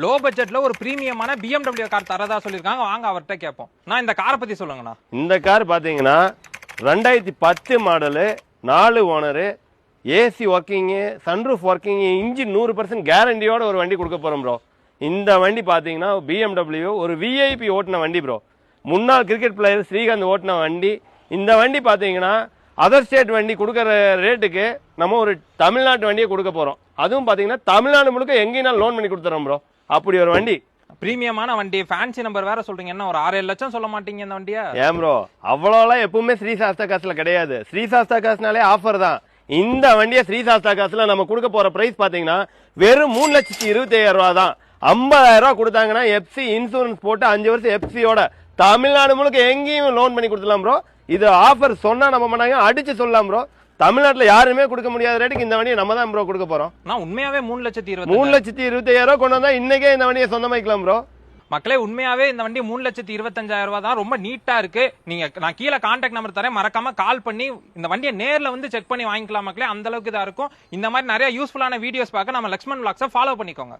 Low பட்ஜெட்ல ஒரு பிரீமியமான BMW car தரதா சொல்லிருக்காங்க. வாங்க அவர்கிட்ட கேட்போம். நான் இந்த காரை பத்தி சொல்லுங்கண்ணா. இந்த கார் பாத்தீங்கன்னா 2010 model, 4 owner, AC working, sunroof working, engine 100% கேரண்டியோட ஒரு வண்டி கொடுக்க போறோம் ப்ரோ. இந்த வண்டி பாத்தீங்கன்னா BMW ஒரு விஐபி ஓட்டின வண்டி ப்ரோ. முன்னாள் கிரிக்கெட் பிளேயர் ஸ்ரீகாந்த் ஓட்டின வண்டி. இந்த வண்டி பாத்தீங்கன்னா அதர் ஸ்டேட் வண்டி கொடுக்குற ரேட்டுக்கு நம்ம ஒரு தமிழ்நாட்டு வண்டியை கொடுக்க போறோம். அதுவும் பாத்தீங்கன்னா தமிழ்நாடு முழுக்க எங்கேயும் லோன் பண்ணி கொடுத்துறோம் ப்ரோ. அப்படி ஒரு வண்டி, பிரீமியமான வண்டி, ஃபேன்சி நம்பர் வேற சொல்றீங்க. என்ன ஒரு 6-7 லட்சம் சொல்ல மாட்டீங்க இந்த வண்டியா? ஏன் ப்ரோ, அவ்வளோலாம் எப்பவுமே ஸ்ரீசாஸ்தா காசுல கிடையாது. ஸ்ரீசாஸ்தா காசுனாலே ஆஃபர் தான். இந்த வண்டியை ஸ்ரீசாஸ்தா காசுல நம்ம கொடுக்க போற பிரைஸ் பாத்தீங்கன்னா வெறும் 3,25,000 ரூபா தான். 50,000 ரூபா கொடுத்தாங்கன்னா எஃப்சி இன்சூரன்ஸ் போட்டு 5 வருஷம் எஃப்சியோட தமிழ்நாடு முழுக்க எங்கேயும் லோன் பண்ணி கொடுத்துலாம் ப்ரோ. இது ஆஃபர் சொன்னா நம்ப மாட்டாங்க, அடிச்சு சொல்லலாம் ப்ரோ. தமிழ்நாட்டுல யாருமே கொடுக்க முடியாத ரேட்டுக்கு இந்த வண்டியை நம்ம தான் ப்ரோ கொடுக்க போறோம். நான் உண்மையாவே 3,25,000 ரூபா கொண்டு வந்தா இன்னைக்கே இந்த வண்டியை சொந்தமாக்கலாம் ப்ரோ. மக்களே, உண்மையாவே இந்த வண்டி 3,25,000 ரூபாய் தான். ரொம்ப நீட்டா இருக்கு. நான் கீழே கான்டாக்ட் நம்பர் தரேன், மறக்காம கால் பண்ணி இந்த வண்டியை நேர்ல வந்து செக் பண்ணி வாங்கிக்கலாம் மக்களே. அந்த அளவுக்கு தான் இருக்கும். இந்த மாதிரி நிறைய யூஸ்ஃபுல்லான வீடியோஸ் பார்க்க நம்ம லக்ஷ்மன் விலாக்ஸை ஃபாலோ பண்ணிக்கோங்க.